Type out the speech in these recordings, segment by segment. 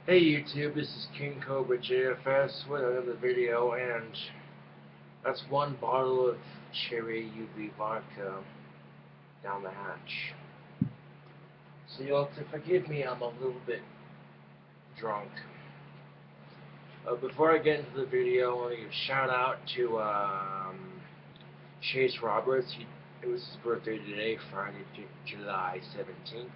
Hey YouTube, this is KingCobraJFS with another video, and that's one bottle of cherry UV vodka down the hatch. So you'll have to forgive me, I'm a little bit drunk. Before I get into the video, I want to give a shout out to Chase Roberts. It was his birthday today, Friday, July 17th.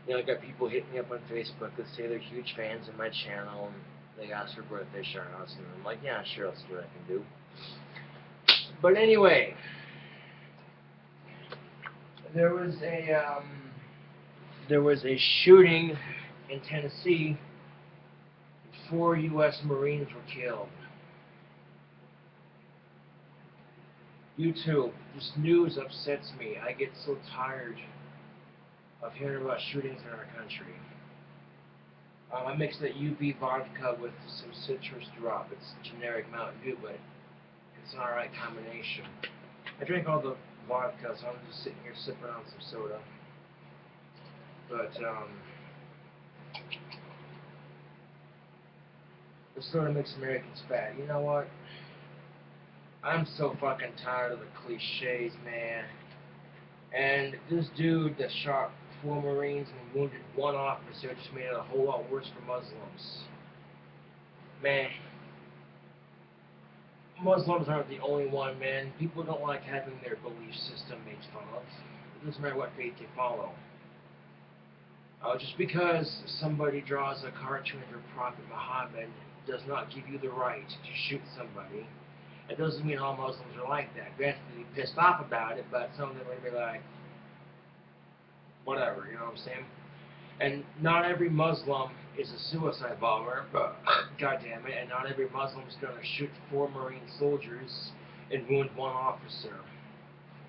You know, I got people hitting me up on Facebook that say they're huge fans of my channel, and they ask for birthday shoutouts, and I'm like, yeah, sure, I'll see what I can do. But anyway, there was a shooting in Tennessee. 4 U.S. Marines were killed. YouTube, this news upsets me. I get so tired of hearing about shootings in our country. I mixed that UV vodka with some citrus drop. It's generic Mountain Dew, but it's an alright combination. I drank all the vodka, so I'm just sitting here sipping on some soda. But, the soda makes Americans fat. You know what? I'm so fucking tired of the cliches, man. And this dude that shot 4 Marines and wounded 1 officer just made it a whole lot worse for Muslims. Man, Muslims aren't the only one, man. People don't like having their belief system made fun of. It doesn't matter what faith you follow. Just because somebody draws a cartoon of Prophet Muhammad does not give you the right to shoot somebody. It doesn't mean all Muslims are like that. Granted, they'll be pissed off about it, but some of them are going to be like, whatever, you know what I'm saying? And not every Muslim is a suicide bomber, God damn it, and not every Muslim is going to shoot 4 Marine soldiers and wound 1 officer.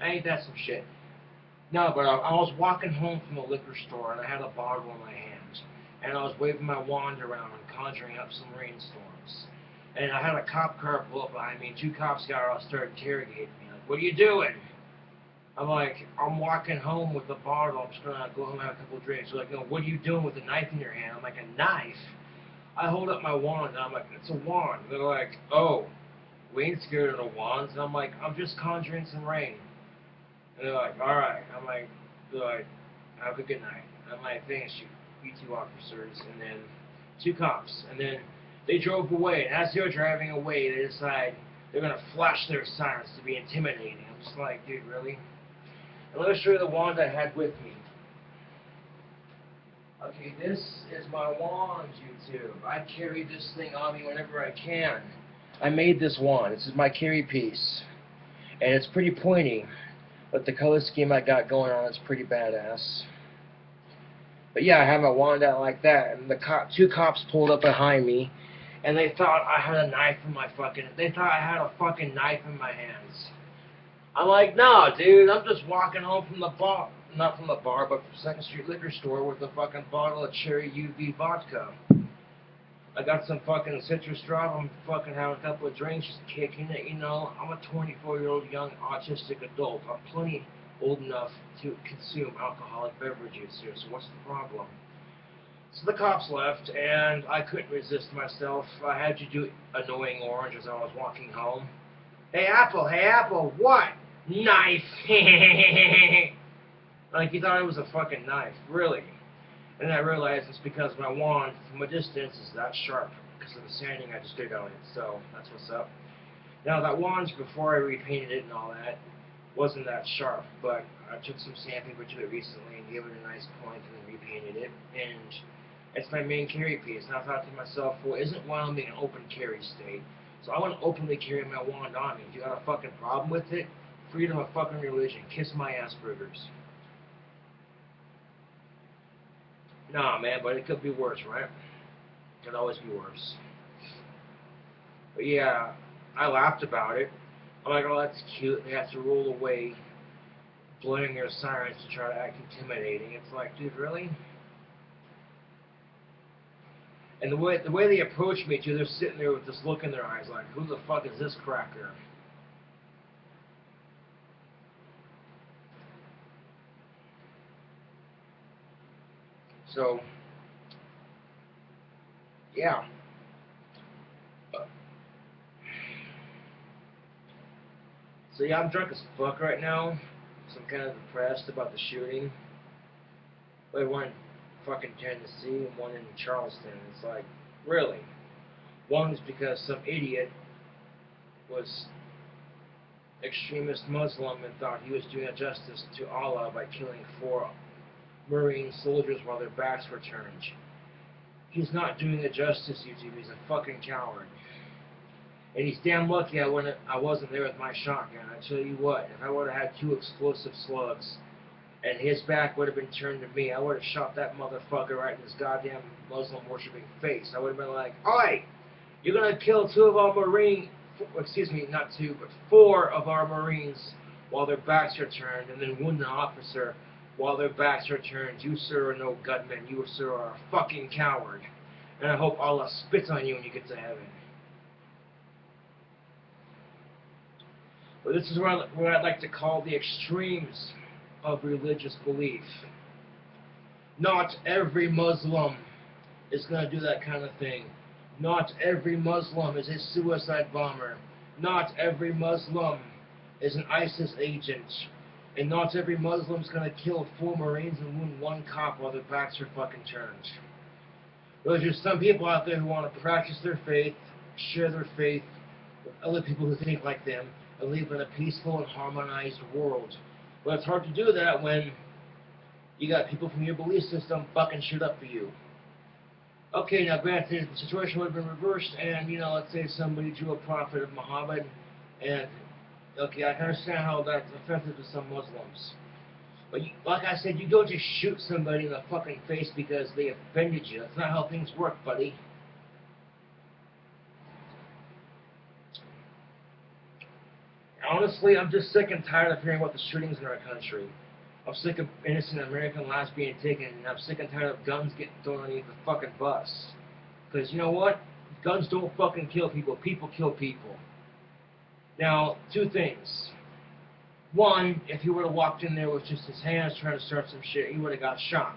Ain't that some shit? No, but I was walking home from the liquor store, and I had a bottle in my hand, and I was waving my wand around and conjuring up some rainstorms. And I had a cop car pull up behind me, and 2 cops got out and started interrogating me. Like, what are you doing? I'm like, I'm walking home with a bottle. I'm just going to go home and have a couple of drinks. They're like, no, what are you doing with a knife in your hand? I'm like, a knife? I hold up my wand, and I'm like, it's a wand. They're like, oh, we ain't scared of the wands. And I'm like, I'm just conjuring some rain. And they're like, all right. I'm like, they're like, have a good night. I'm like, thanks, you 2 officers. And then 2 cops. And then they drove away. And as they were driving away, they decide they're going to flash their sirens to be intimidating. I'm just like, dude, really? And let me show you the wand I had with me. Okay, this is my wand, YouTube. I carry this thing on me whenever I can. I made this wand. This is my carry piece. And it's pretty pointy. But the color scheme I got going on is pretty badass. But yeah, I have my wand out like that. And the 2 cops pulled up behind me. And they thought I had a knife in my fucking... They thought I had a fucking knife in my hands. I'm like, no, dude, I'm just walking home from the bar, not from the bar, but from 2nd Street Liquor Store with a fucking bottle of cherry UV vodka. I got some fucking citrus drop, I'm fucking having a couple of drinks, just kicking it, you know. I'm a 24-year-old young autistic adult. I'm plenty old enough to consume alcoholic beverages here, so what's the problem? So the cops left, and I couldn't resist myself. I had to do annoying orange as I was walking home. Hey, Apple, what? Knife! Like, he thought it was a fucking knife. Really? And then I realized it's because my wand, from a distance, is that sharp. Because of the sanding I just did on it. So, that's what's up. Now, that wand, before I repainted it and all that, wasn't that sharp. But I took some sandpaper to it recently and gave it a nice point and then repainted it. And it's my main carry piece. And I thought to myself, well, isn't Wyoming an open carry state? So I want to openly carry my wand on me. If you got a fucking problem with it, freedom of fucking religion. Kiss my Asperger's. Nah, man, but it could be worse, right? It could always be worse. But yeah, I laughed about it. I'm like, oh, that's cute. They have to roll away, blowing their sirens to try to act intimidating. It's like, dude, really? And the way they approach me, too, they're sitting there with this look in their eyes like, who the fuck is this cracker? So, Yeah. So yeah, I'm drunk as fuck right now. So I'm kind of depressed about the shooting. Like one in fucking Tennessee and one in Charleston. It's like, really? One was because some idiot was extremist Muslim and thought he was doing a justice to Allah by killing 4 Marine soldiers while their backs were turned. He's not doing a justice, YouTube. He's a fucking coward. And he's damn lucky I wasn't there with my shotgun. I tell you what, if I would have had 2 explosive slugs and his back would have been turned to me, I would have shot that motherfucker right in his goddamn Muslim worshipping face. I would have been like, "Oi, you're gonna kill 2 of our Marines, excuse me, not 2, but 4 of our Marines while their backs are turned, and then wound an officer while their backs are turned. You, sir, are no gunman. You, sir, are a fucking coward. And I hope Allah spits on you when you get to heaven." But this is what I'd like to call the extremes of religious belief. Not every Muslim is going to do that kind of thing. Not every Muslim is a suicide bomber. Not every Muslim is an ISIS agent. And not every Muslim is going to kill 4 Marines and wound 1 cop while their backs are fucking turned. There's just some people out there who want to practice their faith, share their faith with other people who think like them, and live in a peaceful and harmonized world. But it's hard to do that when you got people from your belief system fucking shit up for you. Okay, now granted, the situation would have been reversed, and, you know, let's say somebody drew a prophet of Muhammad, and, okay, I can understand how that's offensive to some Muslims. But, like I said, you don't just shoot somebody in the fucking face because they offended you. That's not how things work, buddy. Honestly, I'm just sick and tired of hearing about the shootings in our country. I'm sick of innocent American lives being taken, and I'm sick and tired of guns getting thrown underneath the fucking bus. Because you know what? Guns don't fucking kill people. People kill people. Now, 2 things. 1, if he would have walked in there with just his hands trying to start some shit, he would have got shot.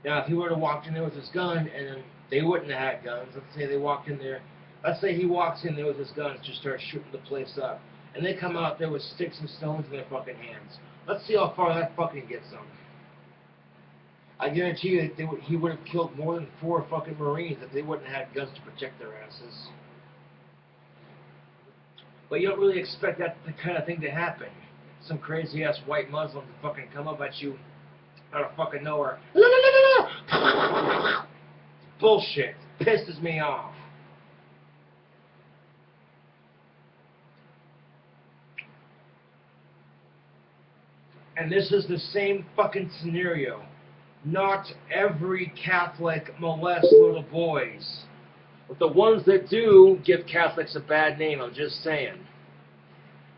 Now, if he would have walked in there with his gun, and then they wouldn't have had guns, let's say they walked in there, let's say he walks in there with his guns to start shooting the place up, and they come out there with sticks and stones in their fucking hands. Let's see how far that fucking gets them. I guarantee you that he would have killed more than 4 fucking Marines if they wouldn't have had guns to protect their asses. But you don't really expect that kind of thing to happen. Some crazy-ass white Muslim to fucking come up at you out of fucking nowhere. Bullshit. Pisses me off. And this is the same fucking scenario. Not every Catholic molests little boys. But the ones that do give Catholics a bad name, I'm just saying.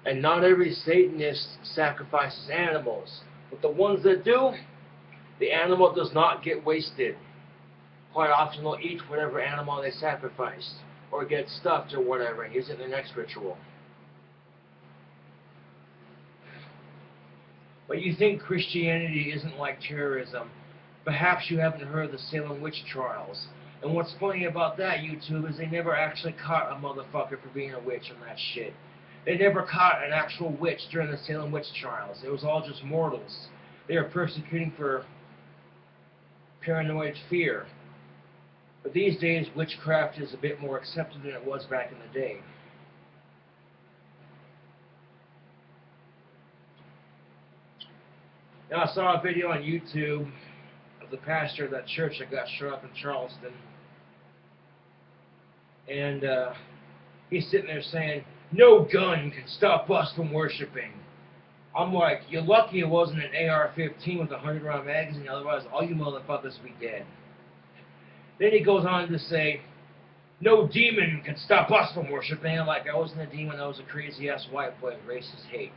And not every Satanist sacrifices animals. But the ones that do, the animal does not get wasted. Quite often they'll eat whatever animal they sacrificed, or get stuffed or whatever, and use it in their next ritual. But you think Christianity isn't like terrorism. Perhaps you haven't heard of the Salem witch trials. And what's funny about that, YouTube, is they never actually caught a motherfucker for being a witch on that shit. They never caught an actual witch during the Salem witch trials. It was all just mortals. They were persecuting for paranoid fear. But these days, witchcraft is a bit more accepted than it was back in the day. Now, I saw a video on YouTube of the pastor of that church that got shot up in Charleston. And he's sitting there saying, "No gun can stop us from worshiping." I'm like, you're lucky it wasn't an AR-15 with a 100-round magazine, otherwise all you motherfuckers would be dead. Then he goes on to say, "No demon can stop us from worshiping." I'm like, I wasn't a demon, I was a crazy-ass white boy with racist hate.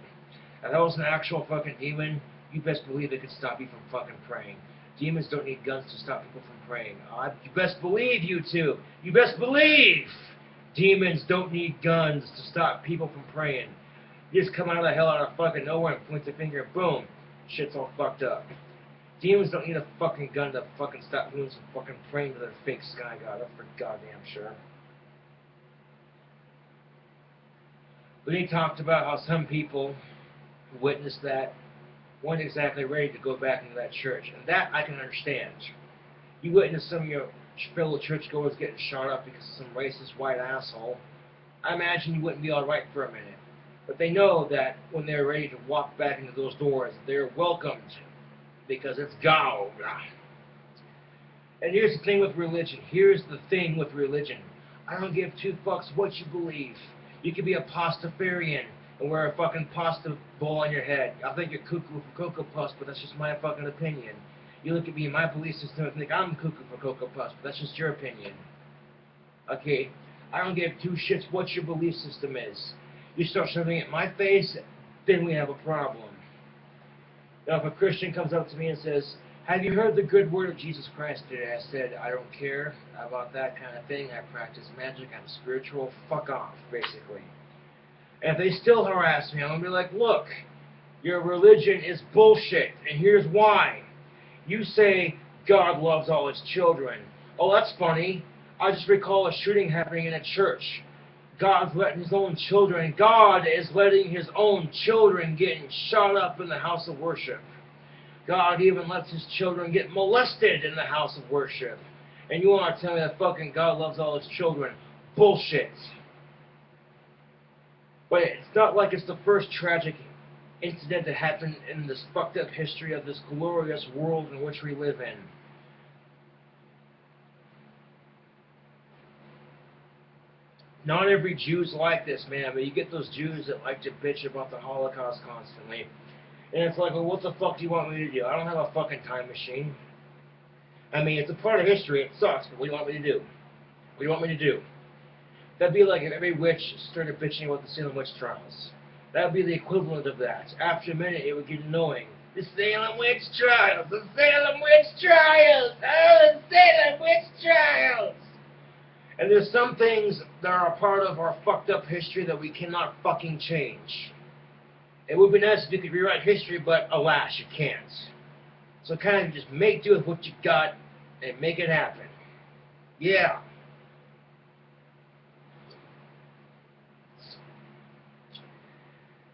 If I was an actual fucking demon, you best believe it could stop you from fucking praying. Demons don't need guns to stop people from praying. You best believe, you two. You best believe demons don't need guns to stop people from praying. You just come out of the hell out of fucking nowhere and point the finger, boom, shit's all fucked up. Demons don't need a fucking gun to fucking stop humans from fucking praying to their fake sky god. That's for goddamn sure. But he talked about how some people who witnessed that weren't exactly ready to go back into that church. And that I can understand. You witness some of your fellow churchgoers getting shot up because of some racist white asshole. I imagine you wouldn't be alright for a minute. But they know that when they're ready to walk back into those doors, they're welcomed. Because it's God. And here's the thing with religion. Here's the thing with religion. I don't give two fucks what you believe. You could be a pastafarian and wear a fucking pasta bowl on your head. I think you're cuckoo for Cocoa Puffs, but that's just my fucking opinion. You look at me in my belief system and think I'm cuckoo for Cocoa Puffs, but that's just your opinion. Okay? I don't give two shits what your belief system is. You start shoving it in my face, then we have a problem. Now, if a Christian comes up to me and says, have you heard the good word of Jesus Christ today? I said, I don't care about that kind of thing. I practice magic. I'm spiritual. Fuck off, basically. And if they still harass me, I'm going to be like, look, your religion is bullshit, and here's why. You say God loves all his children. Oh, that's funny. I just recall a shooting happening in a church. God's letting his own children, God is letting his own children getting shot up in the house of worship. God even lets his children get molested in the house of worship. And you want to tell me that fucking God loves all his children? Bullshit. But it's not like it's the first tragic incident that happened in this fucked up history of this glorious world in which we live in. Not every Jew's like this, man, but you get those Jews that like to bitch about the Holocaust constantly. And it's like, well, what the fuck do you want me to do? I don't have a fucking time machine. I mean, it's a part of history, it sucks, but what do you want me to do? What do you want me to do? That'd be like if every witch started bitching about the Salem witch trials. That would be the equivalent of that. After a minute, it would get annoying. The Salem witch trials! The Salem witch trials! Oh, the Salem witch trials! And there's some things that are a part of our fucked up history that we cannot fucking change. It would be nice if you could rewrite history, but alas, you can't. So kind of just make do with what you got and make it happen. Yeah.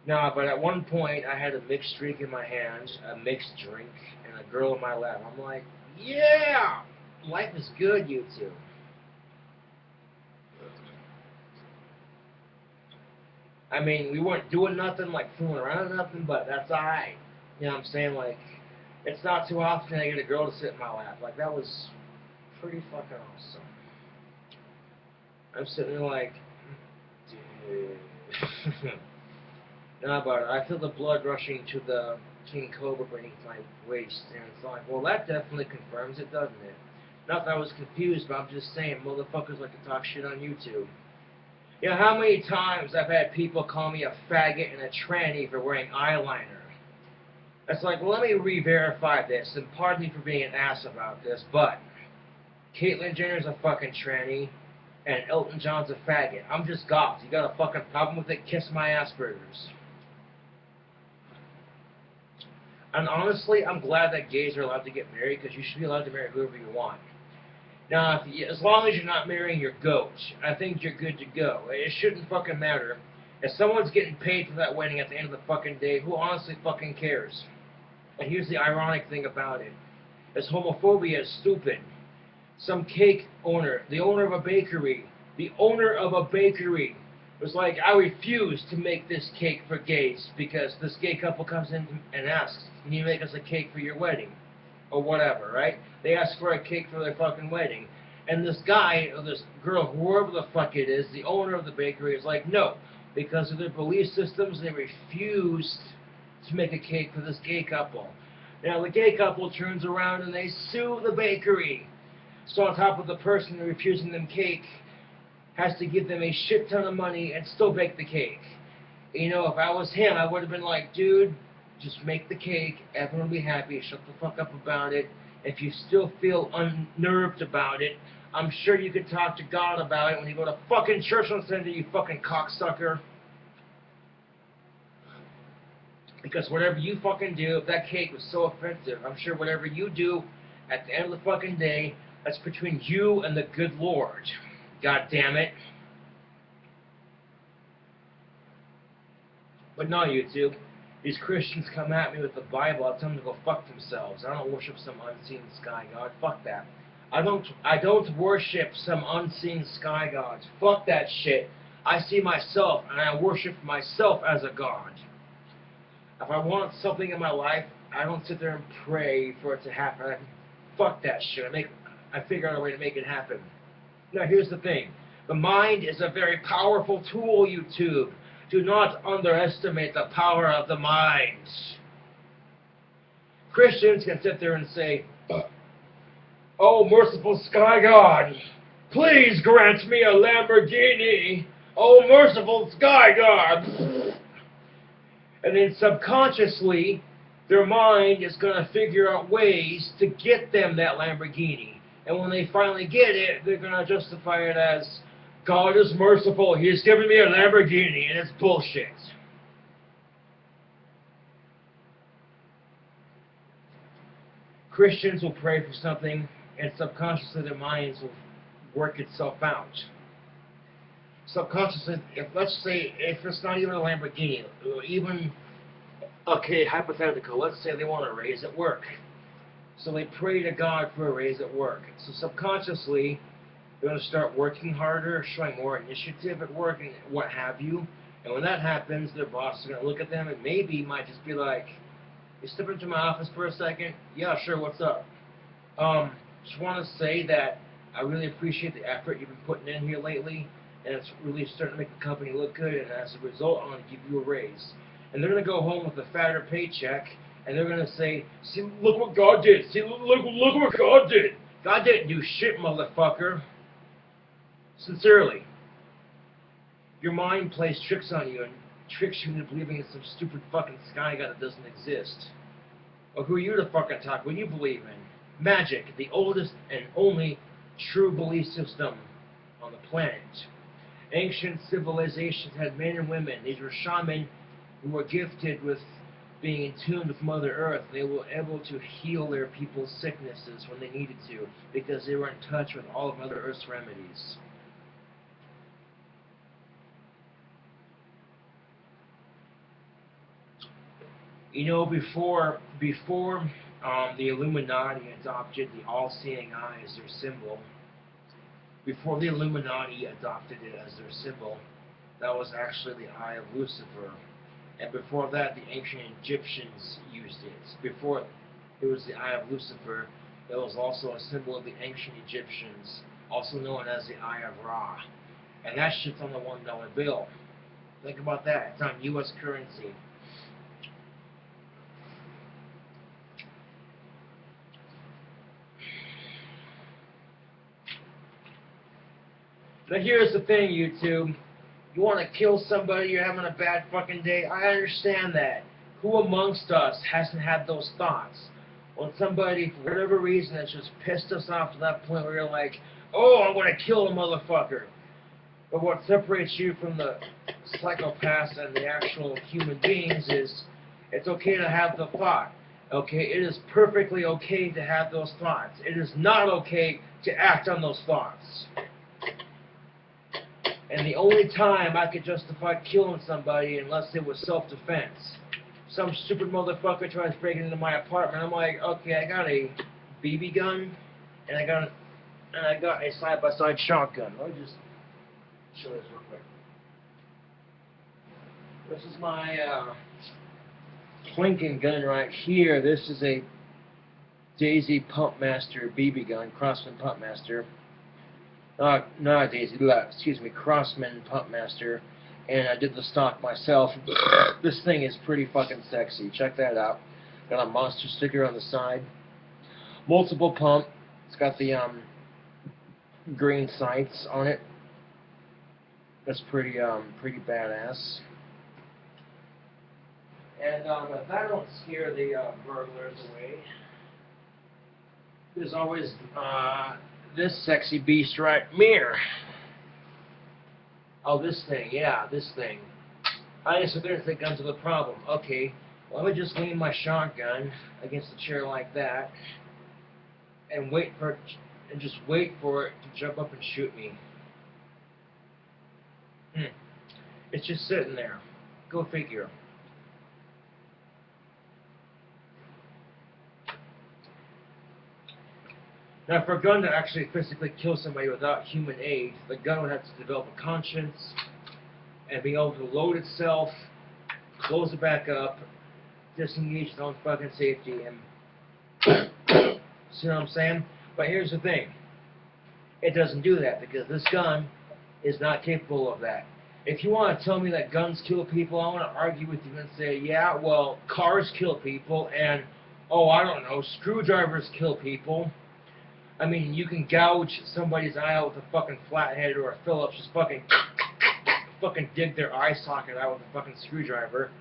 No, but at one point I had a mixed drink in my hand, a mixed drink, and a girl in my lap. I'm like, yeah! Life is good, you two. I mean, we weren't doing nothing, like fooling around or nothing, but that's alright. You know what I'm saying? Like, it's not too often I get a girl to sit in my lap. Like, that was pretty fucking awesome. I'm sitting there like, dude. Nah, but I feel the blood rushing to the King Cobra beneath my waist, and it's like, well, that definitely confirms it, doesn't it? Not that I was confused, but I'm just saying, motherfuckers like to talk shit on YouTube. You know, how many times I've had people call me a faggot and a tranny for wearing eyeliner? It's like, well, let me re-verify this, and pardon me for being an ass about this, but Caitlyn Jenner's a fucking tranny, and Elton John's a faggot. I'm just goth. You got a fucking problem with it? Kiss my Asperger's. And honestly, I'm glad that gays are allowed to get married, because you should be allowed to marry whoever you want. Now, as long as you're not marrying your goat, I think you're good to go. It shouldn't fucking matter. If someone's getting paid for that wedding at the end of the fucking day, who honestly fucking cares? And here's the ironic thing about it. Is homophobia is stupid. Some cake owner, the owner of a bakery, was like, I refuse to make this cake for gays because this gay couple comes in and asks, can you make us a cake for your wedding? Or whatever, right? They ask for a cake for their fucking wedding. And this guy, or this girl, whoever the fuck it is, the owner of the bakery, is like, no. Because of their belief systems, they refused to make a cake for this gay couple. Now, the gay couple turns around and they sue the bakery. So on top of the person refusing them cake, has to give them a shit ton of money and still bake the cake. You know, if I was him, I would have been like, dude, just make the cake, everyone will be happy, shut the fuck up about it. If you still feel unnerved about it, I'm sure you could talk to God about it when you go to fucking church on Sunday, you fucking cocksucker. Because whatever you fucking do, if that cake was so offensive, I'm sure whatever you do at the end of the fucking day, that's between you and the good Lord. God damn it. But no, YouTube. These Christians come at me with the Bible. I tell them to go fuck themselves. I don't worship some unseen sky god. Fuck that. I don't worship some unseen sky gods. Fuck that shit. I see myself and I worship myself as a god. If I want something in my life, I don't sit there and pray for it to happen. Fuck that shit. I figure out a way to make it happen. Now here's the thing. The mind is a very powerful tool, YouTube. Do not underestimate the power of the mind. Christians can sit there and say, "Oh, merciful sky god, please grant me a Lamborghini. Oh, merciful sky god." And then subconsciously, their mind is going to figure out ways to get them that Lamborghini. And when they finally get it, they're going to justify it as, God is merciful, He's giving me a Lamborghini, and it's bullshit. Christians will pray for something, and subconsciously their minds will work itself out. Subconsciously, let's say, if it's not even a Lamborghini, even, okay, hypothetical, let's say they want a raise at work. So they pray to God for a raise at work. So subconsciously, they're going to start working harder, showing more initiative at work, and what have you. And when that happens, their boss is going to look at them and maybe might just be like, "You step into my office for a second?" "Yeah, sure, what's up?" Just want to say that I really appreciate the effort you've been putting in here lately, and it's really starting to make the company look good, and as a result, I'm going to give you a raise. And they're going to go home with a fatter paycheck, and they're going to say, "See, look what God did. See, look what God did. God didn't do shit, motherfucker." Sincerely. Your mind plays tricks on you and tricks you into believing in some stupid fucking sky god that doesn't exist. Or who are you to fucking talk? What do you believe in? Magic, the oldest and only true belief system on the planet. Ancient civilizations had men and women. These were shamans who were gifted with being in tune with Mother Earth. They were able to heal their people's sicknesses when they needed to because they were in touch with all of Mother Earth's remedies. You know, before the Illuminati adopted the all-seeing eye as their symbol, before the Illuminati adopted it as their symbol, that was actually the eye of Lucifer. And before that, the ancient Egyptians used it. Before it was the eye of Lucifer, it was also a symbol of the ancient Egyptians, also known as the eye of Ra. And that shit's on the $1 bill. Think about that. It's on U.S. currency. Now here's the thing, YouTube. You want to kill somebody, you're having a bad fucking day, I understand that. Who amongst us hasn't had those thoughts? When somebody, for whatever reason, has just pissed us off to that point where you're like, "Oh, I'm going to kill a motherfucker." But what separates you from the psychopaths and the actual human beings is it's okay to have the thought. Okay, it is perfectly okay to have those thoughts. It is not okay to act on those thoughts. And the only time I could justify killing somebody unless it was self-defense. Some stupid motherfucker tries breaking into my apartment. I'm like, okay, I got a BB gun and I got a side-by-side shotgun. Let me just show this real quick. This is my Clinking gun right here. This is a Daisy Pumpmaster BB gun, Crossman Pumpmaster. Not Daisy, excuse me, Crossman Pumpmaster, and I did the stock myself. This thing is pretty fucking sexy. Check that out. Got a monster sticker on the side. Multiple pump. It's got the green sights on it. That's pretty badass. And if that don't scare the burglars away, there's always this sexy beast right here. Oh, this thing, yeah, this thing. I just sit there and think guns are the problem. Okay, Well, let me just lean my shotgun against the chair like that, and just wait for it to jump up and shoot me. It's just sitting there. Go figure. Now, for a gun to actually physically kill somebody without human aid, the gun would have to develop a conscience and be able to load itself, close it back up, disengage its own fucking safety, and see what I'm saying? But here's the thing. It doesn't do that because this gun is not capable of that. If you want to tell me that guns kill people, I want to argue with you and say, yeah, well, cars kill people, and, oh, I don't know, screwdrivers kill people. I mean, you can gouge somebody's eye out with a fucking flathead or a Phillips, just fucking dig their eye socket out with a fucking screwdriver,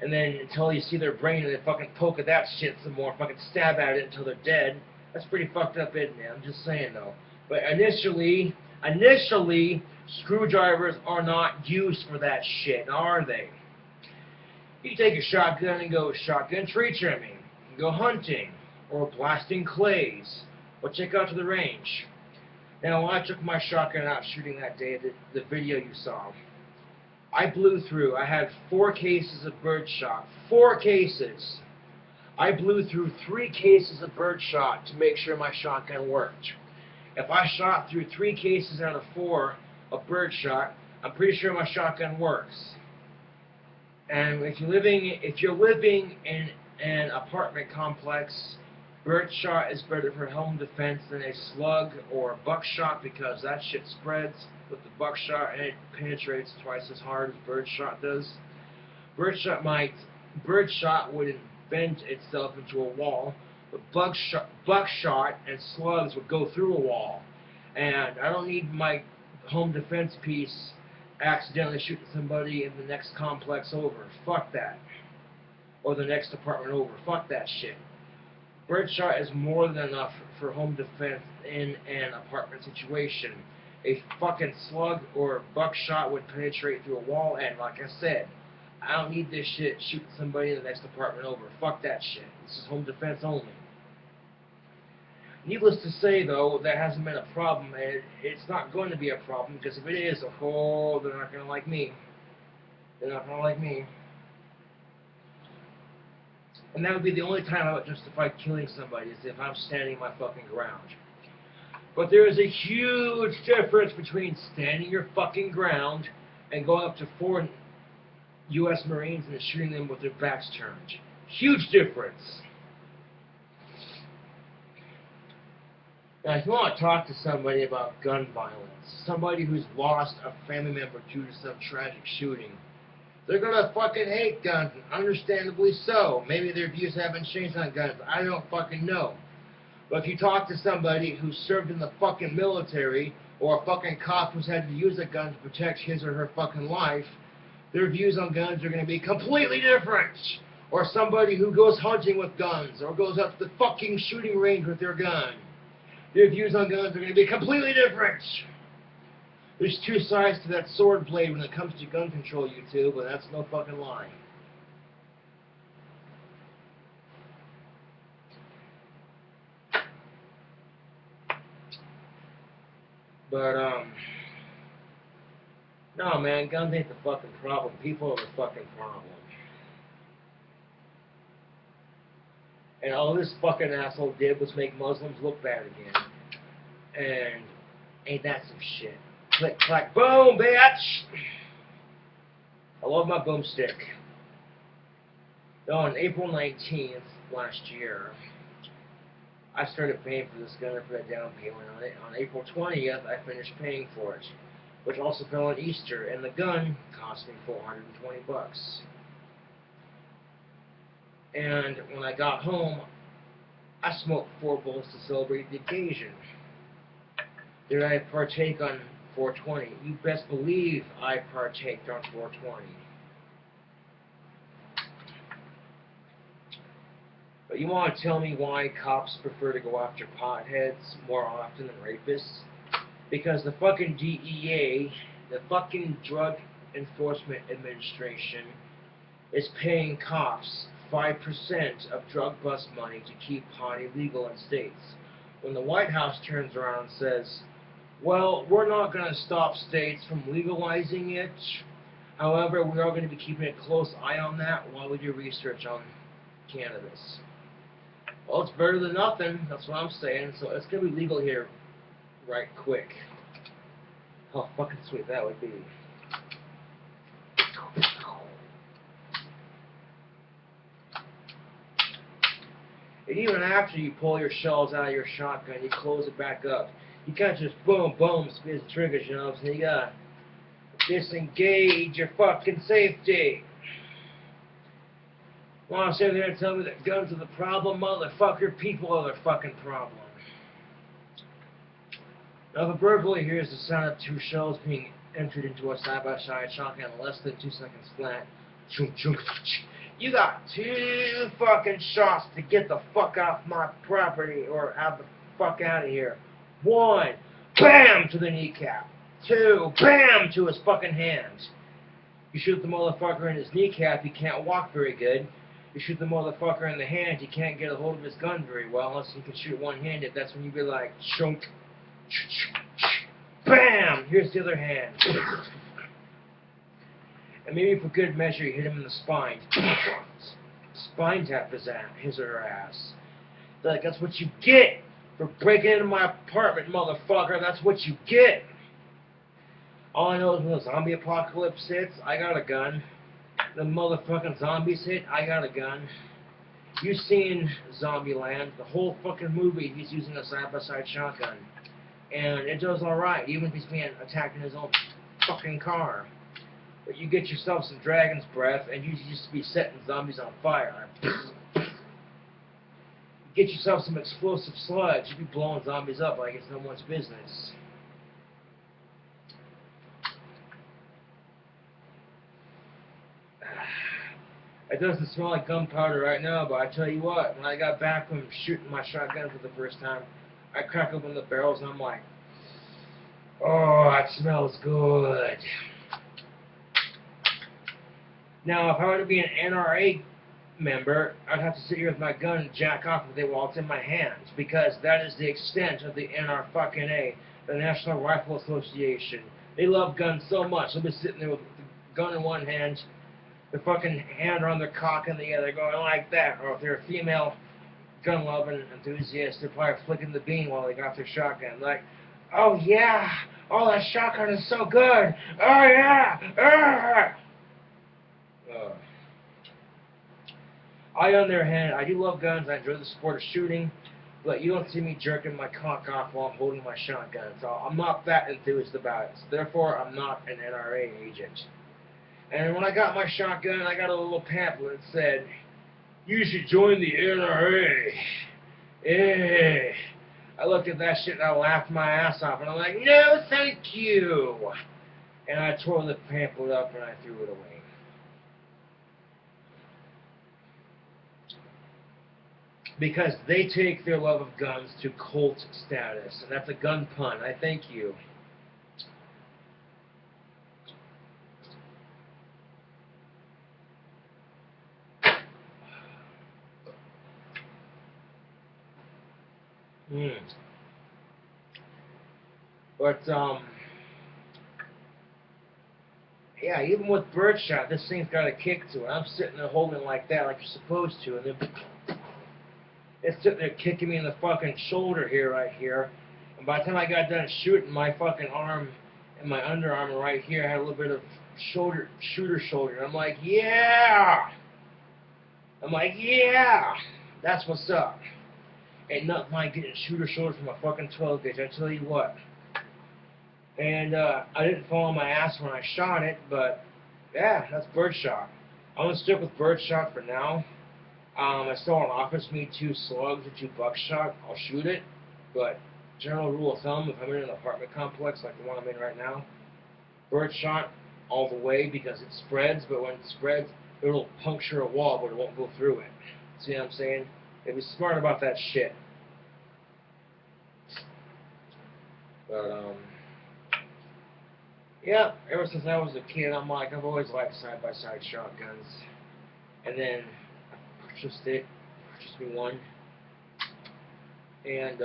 and then until you see their brain, and then fucking poke at that shit some more, fucking stab at it until they're dead. That's pretty fucked up, isn't it? I'm just saying, though. But initially, screwdrivers are not used for that shit, are they? You take a shotgun and go shotgun tree trimming, you can go hunting, or blasting clays, or check out to the range. Now, when I took my shotgun out shooting that day, the video you saw, I blew through. I had 4 cases of birdshot. 4 cases. I blew through 3 cases of birdshot to make sure my shotgun worked. If I shot through 3 cases out of 4 of birdshot, I'm pretty sure my shotgun works. And if you're living in an apartment complex, birdshot is better for home defense than a slug or a buckshot because that shit spreads with the buckshot and it penetrates twice as hard as birdshot does. Birdshot would bend itself into a wall, but buckshot and slugs would go through a wall. And I don't need my home defense piece accidentally shooting somebody in the next complex over. Fuck that. Or the next apartment over. Fuck that shit. Birdshot is more than enough for home defense in an apartment situation. A fucking slug or buckshot would penetrate through a wall, and like I said, I don't need this shit shooting somebody in the next apartment over. Fuck that shit. This is home defense only. Needless to say, though, that hasn't been a problem, and it's not going to be a problem, because if it is, oh, they're not going to like me. They're not going to like me. And that would be the only time I would justify killing somebody, is if I'm standing my fucking ground. But there is a huge difference between standing your fucking ground and going up to 4 U.S. Marines and shooting them with their backs turned. Huge difference. Now, if you want to talk to somebody about gun violence, somebody who's lost a family member due to some tragic shooting, they're going to fucking hate guns, and understandably so. Maybe their views haven't changed on guns. I don't fucking know. But if you talk to somebody who served in the fucking military, or a fucking cop who's had to use a gun to protect his or her fucking life, their views on guns are going to be completely different. Or somebody who goes hunting with guns, or goes up to the fucking shooting range with their gun. Their views on guns are going to be completely different. There's 2 sides to that sword blade when it comes to gun control, YouTube, but that's no fucking lie. But, no, man, guns ain't the fucking problem. People are the fucking problem. And all this fucking asshole did was make Muslims look bad again. And ain't that some shit? Click, clack, boom, bitch! I love my boomstick. On April 19th last year, I started paying for this gun and put a down payment on it. On April 20th, I finished paying for it, which also fell on Easter, and the gun cost me $420. And when I got home, I smoked 4 bullets to celebrate the occasion. Did I partake on 420? You best believe I partaked on 420. But you want to tell me why cops prefer to go after potheads more often than rapists? Because the fucking DEA, the fucking Drug Enforcement Administration, is paying cops 5% of drug bust money to keep pot illegal in states. When the White House turns around and says, well, we're not going to stop states from legalizing it. However, we are going to be keeping a close eye on that while we do research on cannabis. Well, it's better than nothing. That's what I'm saying. So it's going to be legal here right quick. How fucking sweet that would be. And even after you pull your shells out of your shotgun, you close it back up. You can't just boom, boom, spin triggers, you know, so you gotta disengage your fucking safety. Want to sit there and tell me that guns are the problem? Motherfucker, people are the fucking problem. Now, the burglar hears the sound of two shells being entered into a side-by-side shotgun in less than 2 seconds flat. You got 2 fucking shots to get the fuck off my property or out the fuck out of here. 1, bam, to the kneecap. 2, bam, to his fucking hands. You shoot the motherfucker in his kneecap, he can't walk very good. You shoot the motherfucker in the hand, he can't get a hold of his gun very well unless he can shoot one-handed. That's when you be like, chunk, bam, here's the other hand. And maybe for good measure, you hit him in the spine. Spine tap his or her ass. Like, that's what you get for breaking into my apartment, motherfucker. That's what you get. All I know is when the zombie apocalypse hits, I got a gun. The motherfucking zombies hit, I got a gun. You've seen Zombieland, the whole fucking movie, he's using a side-by-side shotgun. And it does alright, even if he's being attacked in his own fucking car. But you get yourself some dragon's breath, and you just be setting zombies on fire. Get yourself some explosive sludge, you be blowing zombies up like it's no one's business. It doesn't smell like gunpowder right now, but I tell you what, when I got back from shooting my shotgun for the first time, I crack open the barrels and I'm like, oh, that smells good. Now, if I were to be an NRA member, I'd have to sit here with my gun and jack off with it while it's in my hands, because that is the extent of the NRA, the National Rifle Association. They love guns so much, they'll be sitting there with the gun in one hand, the fucking hand on their cock in the other, going like that. Or if they're a female gun-loving enthusiast, they're probably flicking the bean while they got their shotgun. Like, oh yeah, oh that shotgun is so good, oh yeah, I, on the other hand, I do love guns, I enjoy the sport of shooting, but you don't see me jerking my cock off while I'm holding my shotgun, so I'm not that enthused about it. So therefore, I'm not an NRA agent. And when I got my shotgun, I got a little pamphlet that said, you should join the NRA. Eh. I looked at that shit and I laughed my ass off, and I'm like, no thank you. And I tore the pamphlet up and I threw it away. Because they take their love of guns to cult status, and that's a gun pun. I thank you. But, yeah, even with birdshot, this thing's got a kick to it. I'm sitting there holding it like that, like you're supposed to, and then it's sitting there kicking me in the fucking shoulder here, right here. And by the time I got done shooting, my fucking arm and my underarm right here had a little bit of shooter shoulder. And I'm like, yeah! That's what's up. Ain't nothing like getting shooter shoulder from a fucking 12 gauge, I tell you what. And I didn't fall on my ass when I shot it, but yeah, that's birdshot. I'm gonna stick with birdshot for now. If someone offers me 2 slugs or 2 buckshot, I'll shoot it. But general rule of thumb, if I'm in an apartment complex like the one I'm in right now, birdshot all the way because it spreads. But when it spreads, it'll puncture a wall, but it won't go through it. See what I'm saying? Be smart about that shit. But yeah, ever since I was a kid, I've always liked side-by-side shotguns. And then I purchased me one. And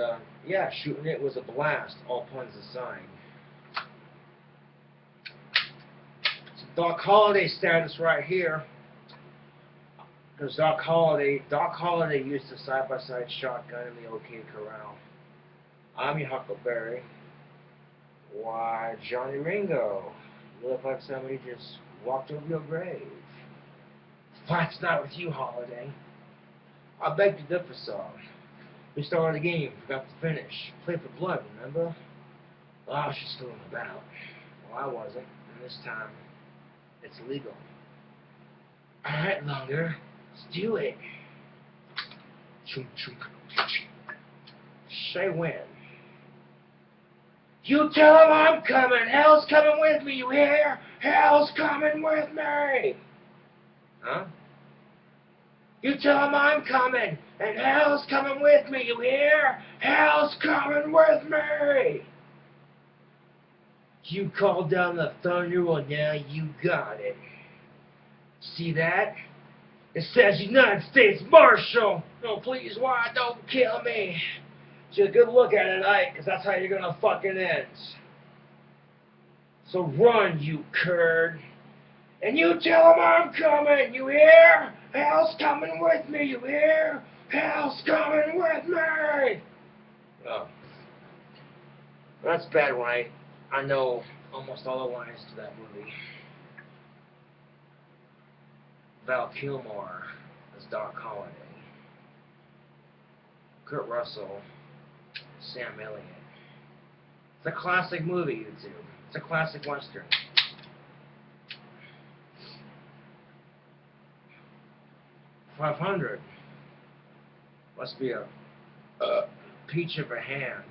yeah, shooting it was a blast, all puns aside. Some Doc Holliday status right here. Because Doc Holliday used a side-by-side shotgun in the OK Corral. I'm your Huckleberry. Why, Johnny Ringo, you look like somebody just walked over your grave. Fight's not with you, Holliday. I beg to differ, sir. We started a game, forgot to finish. Played for blood, remember? Well, I was just fooling about. Well, I wasn't, and this time, it's legal. Alright, Longer, let's do it. Say when. You tell him I'm coming. Hell's coming with me, you hear? Hell's coming with me. Huh? You tell him I'm coming, and hell's coming with me, you hear? Hell's coming with me. You called down the thunder, well now you got it. See that? It says United States Marshal. No, please, why don't kill me? Just a good look at it, Ike, because that's how you're gonna fucking end. So run, you curd. And you tell him I'm coming, you hear? Hell's coming with me, you hear? Hell's coming with me! Oh. That's bad, right? I know almost all the lines to that movie. Val Kilmer as Doc Holliday. Kurt Russell, Sam Elliott. It's a classic movie, you two. It's a classic Western. $500 must be a peach of a hand.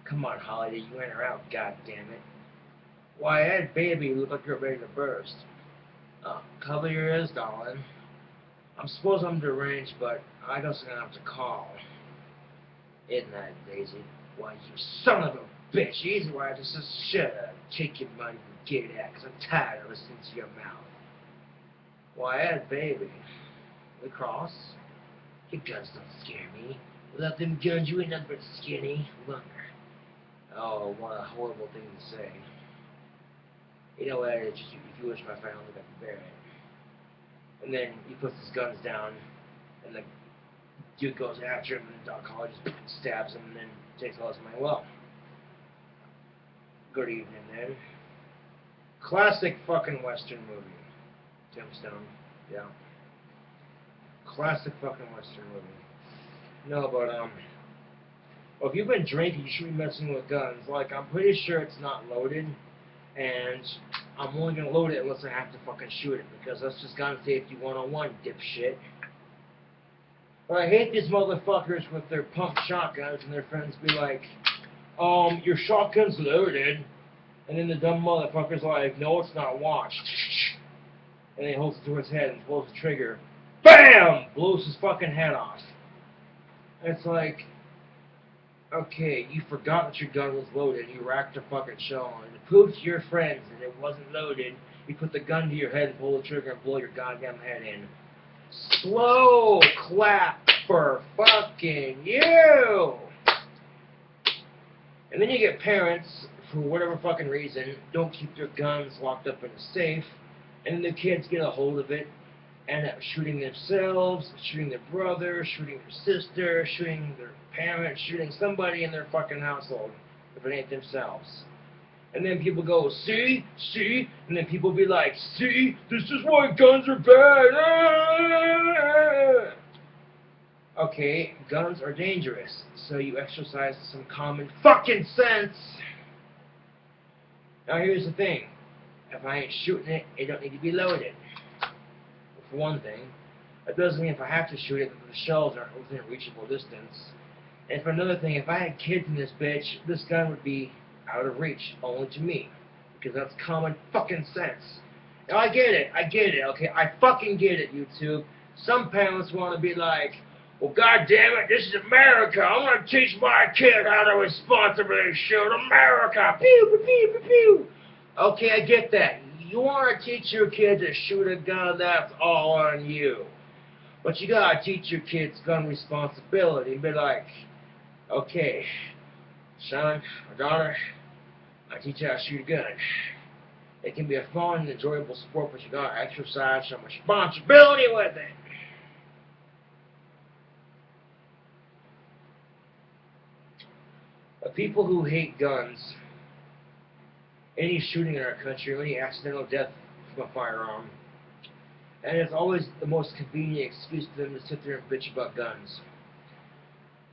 Come on, Holiday, you in or out, goddammit. Why, Ed, baby, you look like you're ready to burst. Cover your ears, darling. I suppose I'm deranged, but I guess I'm gonna have to call. Isn't that Daisy? Why, you son of a bitch, easy, why I just shut up, take your money and get it out, 'cause I'm tired of listening to your mouth. Why, Ed, baby. The cross? Your guns don't scare me. Without them guns, you ain't nothing but skinny. Longer. Oh, what a horrible thing to say. You know what, if you wish my family got to bear it. And then he puts his guns down, and the dude goes after him, and Doc Holliday just stabs him, and then takes all his money. Well, good evening, then. Classic fucking Western movie. Tombstone, yeah. Classic fucking Western movie. No, but, well, if you've been drinking, you should be messing with guns. Like, I'm pretty sure it's not loaded, and I'm only gonna load it unless I have to fucking shoot it, because that's just gun safety 101, dipshit. But I hate these motherfuckers with their pump shotguns, and their friends be like, your shotgun's loaded, and then the dumb motherfucker's like, no, it's not, watch. And he holds it to his head and pulls the trigger. BAM! Blows his fucking head off. And it's like, okay, you forgot that your gun was loaded, you racked a fucking shell on it. To prove to your friends that it wasn't loaded, you put the gun to your head and pull the trigger and blow your goddamn head in. Slow clap for fucking you! And then you get parents, for whatever fucking reason, don't keep their guns locked up in a safe, and then the kids get a hold of it, end up shooting themselves, shooting their brother, shooting their sister, shooting their parents, shooting somebody in their fucking household, if it ain't themselves. And then people go, see, and then people be like, see, this is why guns are bad. Okay, guns are dangerous, so you exercise some common fucking sense. Now here's the thing, if I ain't shooting it, it don't need to be loaded. For one thing, that doesn't mean if I have to shoot it, that the shells aren't within a reachable distance. And for another thing, if I had kids in this bitch, this gun would be out of reach, only to me. Because that's common fucking sense. Now I get it, okay? I fucking get it, YouTube. Some parents want to be like, well, goddammit, this is America. I'm going to teach my kid how to responsibly shoot America. Pew, pew, pew, pew, pew. Okay, I get that. you want to teach your kid to shoot a gun, that's all on you. But you gotta teach your kids gun responsibility. Be like, okay, son or daughter, I teach you how to shoot a gun. It can be a fun and enjoyable sport, but you gotta exercise some responsibility with it. The people who hate guns, any shooting in our country, any accidental death from a firearm, and it's always the most convenient excuse for them to sit there and bitch about guns.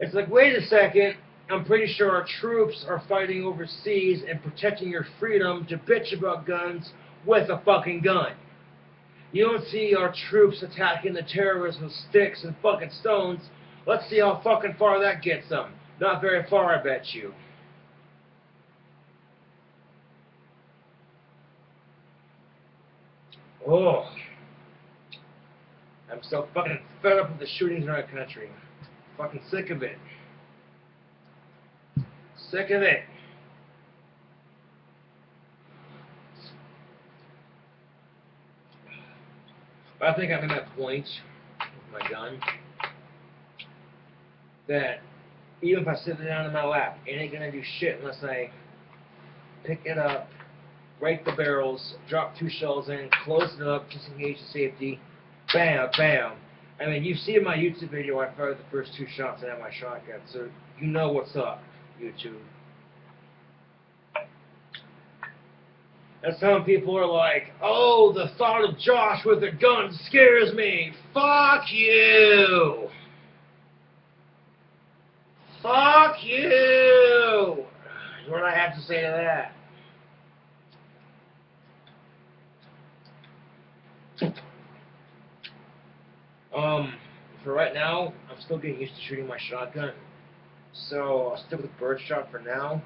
It's like, wait a second, I'm pretty sure our troops are fighting overseas and protecting your freedom to bitch about guns with a fucking gun. You don't see our troops attacking the terrorists with sticks and fucking stones. Let's see how fucking far that gets them. Not very far, I bet you. Oh. I'm so fucking fed up with the shootings in our country. Fucking sick of it. Sick of it. But I think I'm at that point with my gun that even if I sit it down in my lap, it ain't gonna do shit unless I pick it up, break the barrels, drop 2 shells in, close it up, disengage the safety, bam, bam. I mean, you've seen my YouTube video where I fired the first 2 shots and had my shotgun, so you know what's up, YouTube. And some people are like, oh, the thought of Josh with a gun scares me. Fuck you. Fuck you. That's what I have to say to that. For right now, I'm still getting used to shooting my shotgun. So I'll stick with birdshot for now.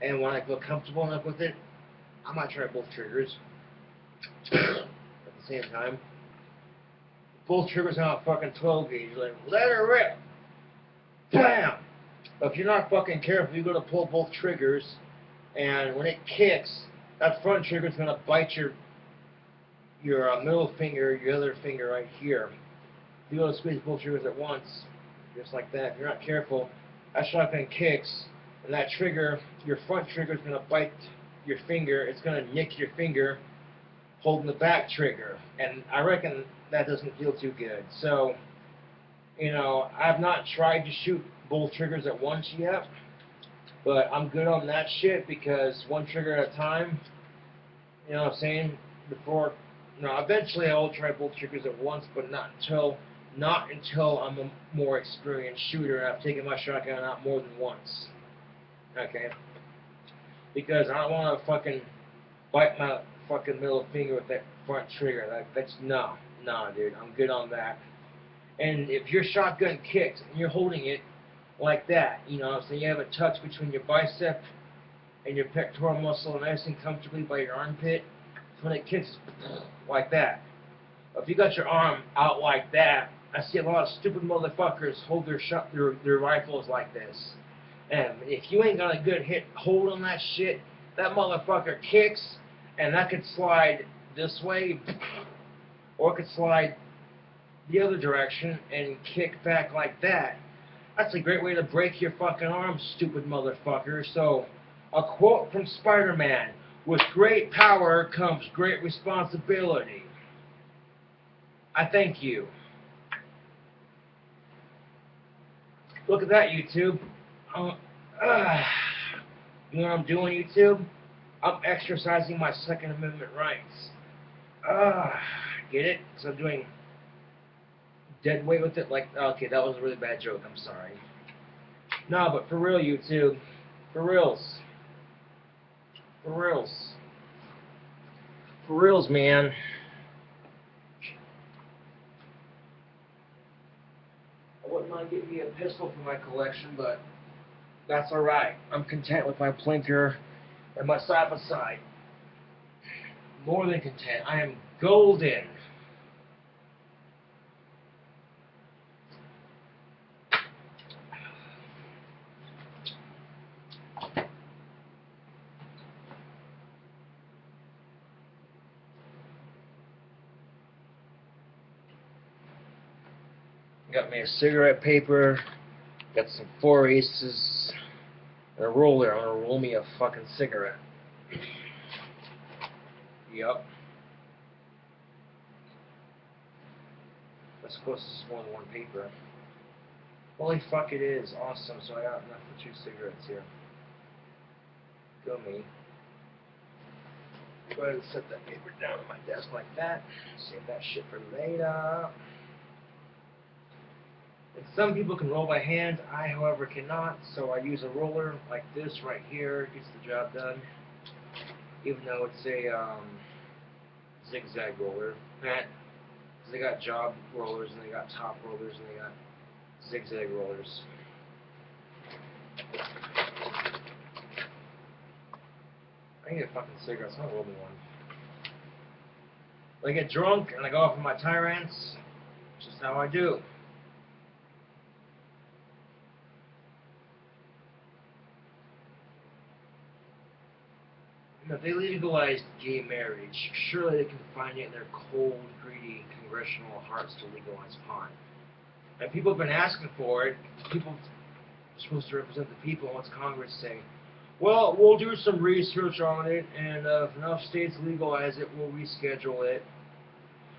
And when I feel comfortable enough with it, I might try both triggers at the same time. Both triggers on a fucking 12 gauge. Like, let her rip. Bam! But if you're not fucking careful, you're going to pull both triggers. And when it kicks, that front trigger is going to bite your middle finger, your other finger right here. If you go to squeeze both triggers at once, just like that, if you're not careful, that shotgun kicks, and that trigger, your front trigger is going to bite your finger. It's going to nick your finger holding the back trigger, and I reckon that doesn't feel too good. So, you know, I've not tried to shoot both triggers at once yet, but I'm good on that shit because one trigger at a time, you know what I'm saying, before, eventually I will try both triggers at once, but not until I'm a more experienced shooter and I've taken my shotgun out more than once. Okay? Because I don't want to fucking bite my fucking middle finger with that front trigger. That's no, dude. I'm good on that. And if your shotgun kicks and you're holding it like that, you know, so you have it tucked between your bicep and your pectoral muscle nice and comfortably by your armpit, when it kicks like that. If you got your arm out like that, I see a lot of stupid motherfuckers hold their rifles like this. And if you ain't got a good hold on that shit, that motherfucker kicks, and that could slide this way, or it could slide the other direction and kick back like that. That's a great way to break your fucking arm, stupid motherfucker. So, a quote from Spider-Man, with great power comes great responsibility. I thank you. Look at that, YouTube. You know what I'm doing, YouTube? I'm exercising my Second Amendment rights. Get it? So I'm doing dead weight with it. Like, okay, that was a really bad joke. I'm sorry. No, but for real, YouTube. For reals. For reals. For reals, man. I wouldn't mind getting me a pistol for my collection, but that's alright. I'm content with my blinker and my side-by-side. More than content. I am golden. Got me a cigarette paper. Got some 4 aces. And a roller. I'm gonna roll me a fucking cigarette. Yup. That's close to more than 1 paper. Holy fuck, it is. Awesome. So I got enough for 2 cigarettes here. Go me. Go ahead and set that paper down on my desk like that. Save that shit for later. And some people can roll by hand. I, however, cannot. So I use a roller like this right here. Gets the job done. Even though it's a zigzag roller. Because they got job rollers and they got top rollers and they got zigzag rollers. I need a fucking cigarette, so I'll roll me one. When I get drunk and I go off on my tirades, it's just how I do. You know, if they legalized gay marriage, surely they can find it in their cold, greedy congressional hearts to legalize pot. And people have been asking for it. People are supposed to represent the people. What's Congress saying? Well, we'll do some research on it, and if enough states legalize it, we'll reschedule it.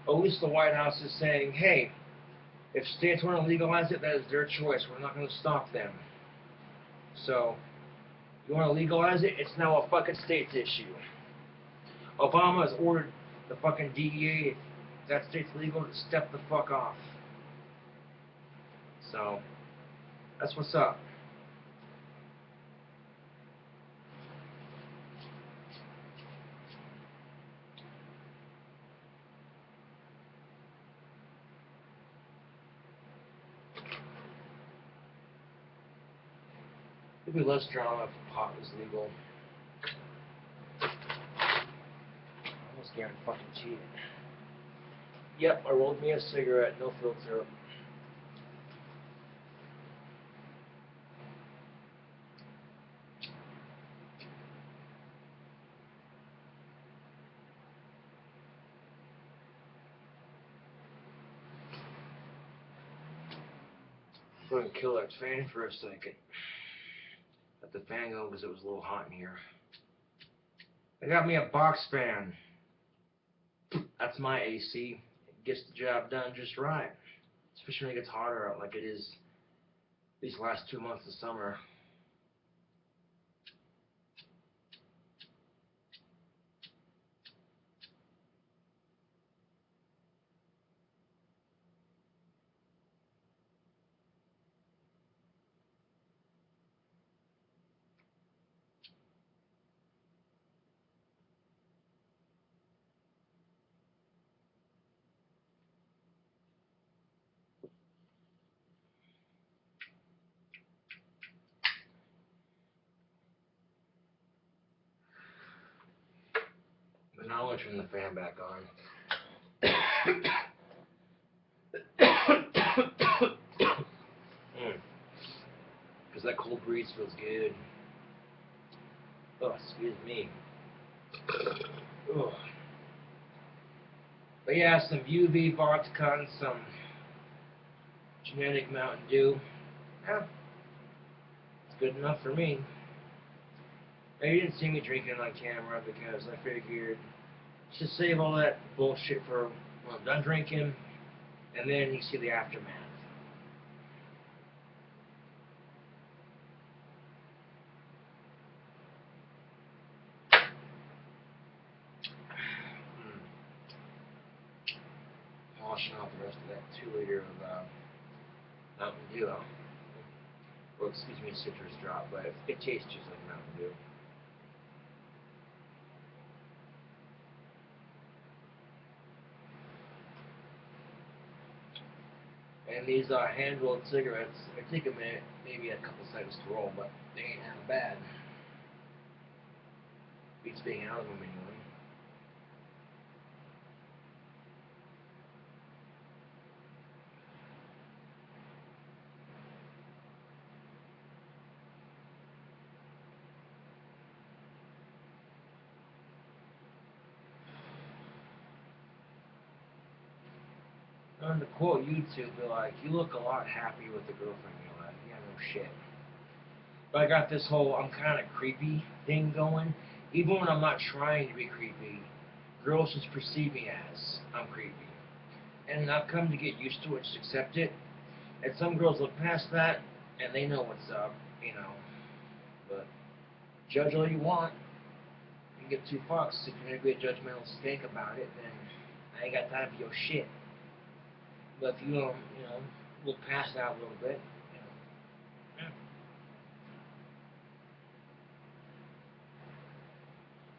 At least the White House is saying, hey, if states want to legalize it, that is their choice. We're not going to stop them. So, you want to legalize it? It's now a fucking state's issue. Obama has ordered the fucking DEA, if that state's legal, to step the fuck off. So, that's what's up. It'd be less drama if pot was legal. I almost guarantee fucking cheated. Yep, I rolled me a cigarette, no filter. I'm going to kill that fan for a second. Let the fan go because it was a little hot in here. I got me a box fan. That's my AC. It gets the job done just right. Especially when it gets hotter out like it is these last 2 months of summer. But now I'm going to turn the fan back on. Because that cold breeze feels good. Oh, excuse me. Ugh. But yeah, some UV vodka and some genetic Mountain Dew. Yeah, it's good enough for me. Now, you didn't see me drinking on camera because I figured just save all that bullshit for when I'm done drinking, and then you see the aftermath. Polishing off the rest of that 2 liter of Mountain Dew. Or excuse me, citrus drop, but it tastes just like Mountain Dew. And these hand-rolled cigarettes, they take a minute, maybe a couple seconds to roll, but they ain't half bad. Beats being out of them anyway. on the quote YouTube, they're like, you look a lot happier with the girlfriend you have. Yeah, no shit. But I got this whole I'm kind of creepy thing going. Even when I'm not trying to be creepy, girls just perceive me as I'm creepy. And I've come to get used to it, just accept it. And some girls look past that, and they know what's up, you know. But judge all you want. You can get 2 fucks. If you're going to be a judgmental skank about it, then I ain't got time for your shit. But if you don't, look past that a little bit, yeah.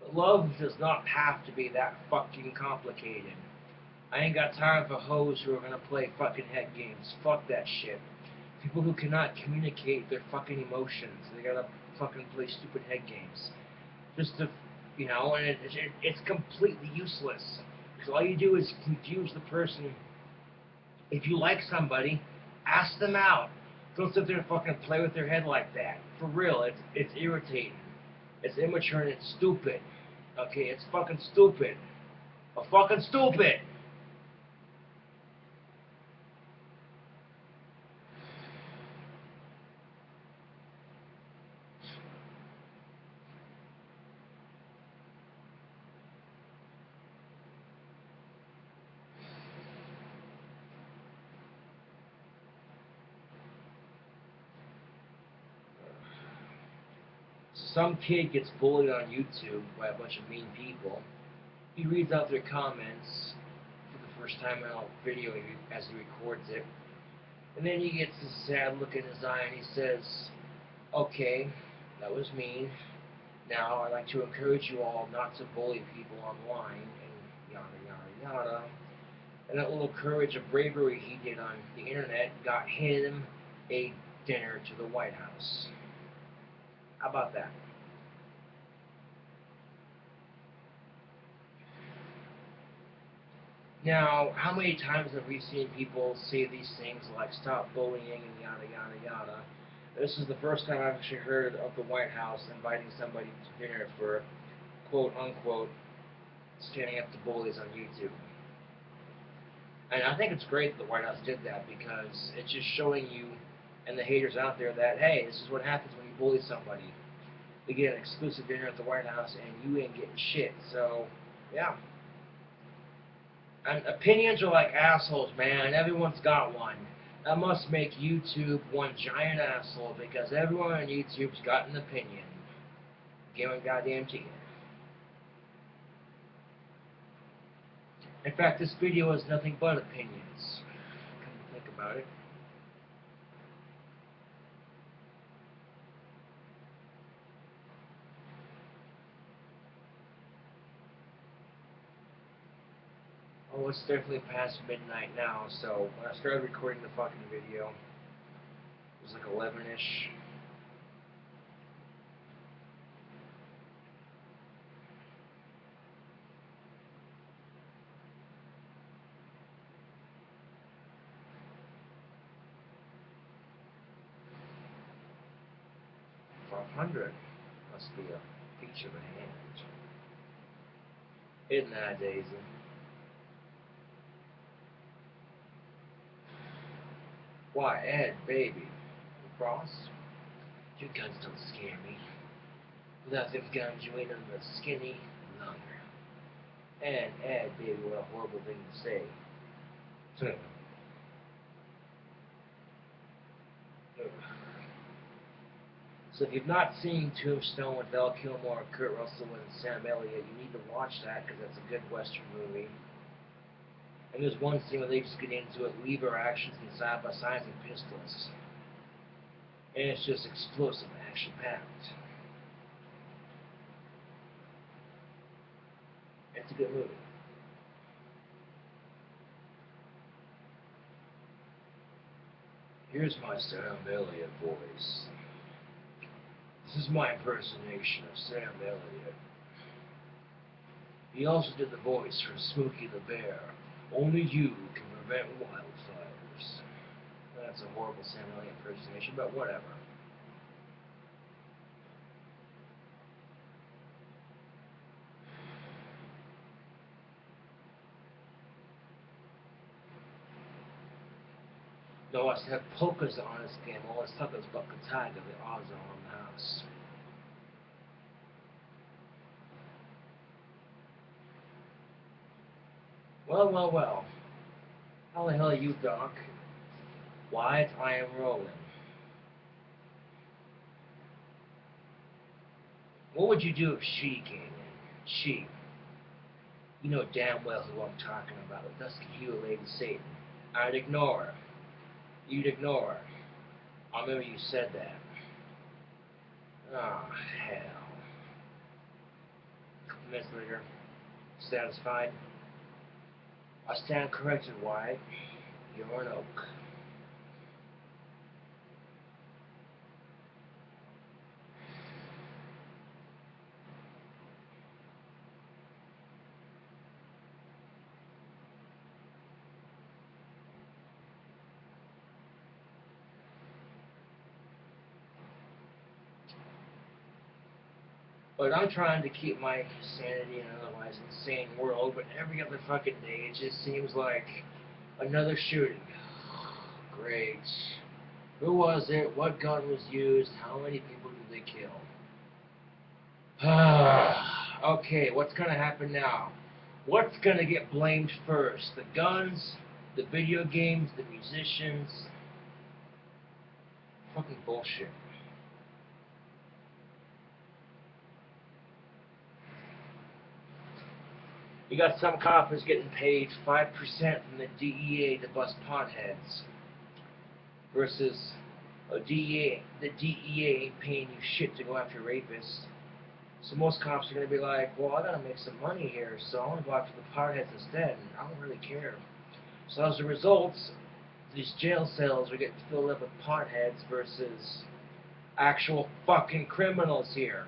But love does not have to be that fucking complicated. I ain't got time for hoes who are gonna play fucking head games. Fuck that shit. People who cannot communicate their fucking emotions. They gotta fucking play stupid head games. Just to, and it's completely useless. Because all you do is confuse the person. If you like somebody, ask them out. Don't sit there and fucking play with their head like that. For real, it's irritating. It's immature and it's stupid. Okay, it's fucking stupid. Fucking stupid! Some kid gets bullied on YouTube by a bunch of mean people. He reads out their comments for the first time in a video as he records it. And then he gets this sad look in his eye and he says, okay, that was mean. Now I'd like to encourage you all not to bully people online and yada yada yada. And that little courage of bravery he did on the internet got him a dinner to the White House. How about that? Now, how many times have we seen people say these things like stop bullying and yada yada yada? This is the first time I've actually heard of the White House inviting somebody to dinner for quote unquote standing up to bullies on YouTube. And I think it's great that the White House did that because it's just showing you and the haters out there that, hey, this is what happens when you bully somebody. You get an exclusive dinner at the White House and you ain't getting shit. So, yeah. And opinions are like assholes, man. Everyone's got one. That must make YouTube one giant asshole because everyone on YouTube's got an opinion. Guarantee goddamn to you. In fact, this video is nothing but opinions. Come to think about it. Oh, it's definitely past midnight now, so when I started recording the fucking video, it was like 11-ish. $500 must be a peach of a hand. Isn't that, Daisy? Why, Ed, baby? Cross? Your guns don't scare me. Without them guns, you ain't nothing but skinny longer. And Ed, baby, what a horrible thing to say. So if you've not seen Tombstone with Val Kilmer, Kurt Russell, and Sam Elliott, you need to watch that because that's a good Western movie. And there's one scene where they just get into it, lever actions and side-by-sides and pistols. And it's just explosive, action-packed. It's a good movie. Here's my Sam Elliott voice. This is my impersonation of Sam Elliott. He also did the voice for Smokey the Bear. Only you can prevent wildfires. That's a horrible Sam Elliott impersonation, but whatever. No, I said polkas on this game. All this talk is about Kataga, the odds are on the house. Well, well, well. How the hell are you, Doc? Wyatt, I am rolling. What would you do if she came in? She. You know damn well who I'm talking about. The dusky hued Lady Satan. I'd ignore her. You'd ignore her. I remember you said that. Oh, hell. A couple minutes later, satisfied? I stand corrected, Wyatt. You're an oak. But I'm trying to keep my sanity in an otherwise insane world, but every other fucking day it just seems like another shooting. Great. Who was it? What gun was used? How many people did they kill? Okay, what's gonna happen now? What's gonna get blamed first? The guns? The video games? The musicians? Fucking bullshit. You got some coppers getting paid 5% from the DEA to bust potheads versus the DEA ain't paying you shit to go after rapists. So most cops are going to be like, well, I got to make some money here, so I want to go after the potheads instead, and I don't really care. So as a result, these jail cells are getting filled up with potheads versus actual fucking criminals here.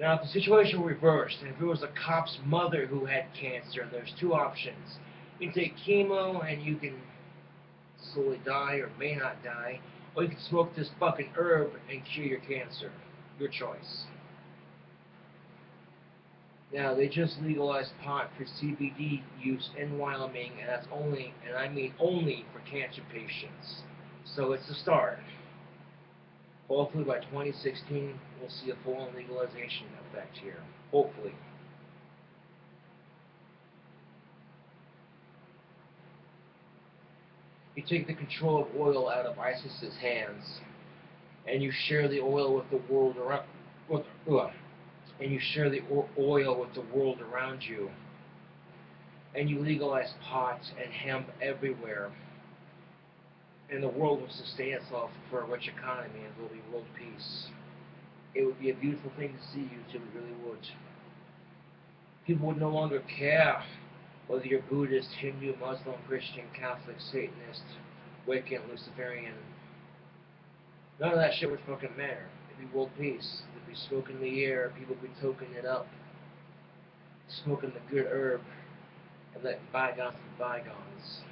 Now, if the situation were reversed, and if it was a cop's mother who had cancer, there's two options. You can take chemo and you can slowly die or may not die, or you can smoke this fucking herb and cure your cancer. Your choice. Now, they just legalized pot for CBD use in Wyoming, and that's only, and I mean only, for cancer patients. So it's a start. Hopefully by 2016, we'll see a full legalization effect here. Hopefully. You take the control of oil out of ISIS's hands, and you share the oil with the world around, and you share the oil with the world around you, and you legalize pot and hemp everywhere, and the world will sustain itself for a rich economy, and there will be world peace. It would be a beautiful thing to see, YouTube. It really would. People would no longer care whether you're Buddhist, Hindu, Muslim, Christian, Catholic, Satanist, Wiccan, Luciferian. None of that shit would fucking matter. It'd be world peace. There'd be smoke in the air. People would be toking it up, smoking the good herb, and letting bygones be bygones.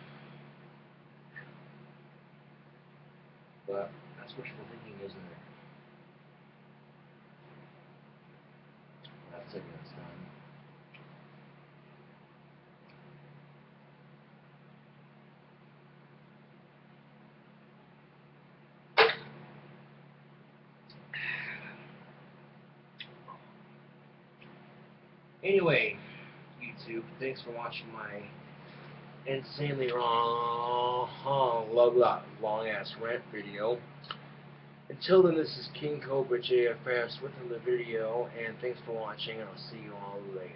But that's wishful thinking, isn't it? That's it, it's done. Anyway, YouTube, thanks for watching my insanely long ass rant video. Until then, this is KingCobraJFS with another video, and thanks for watching, and I'll see you all later.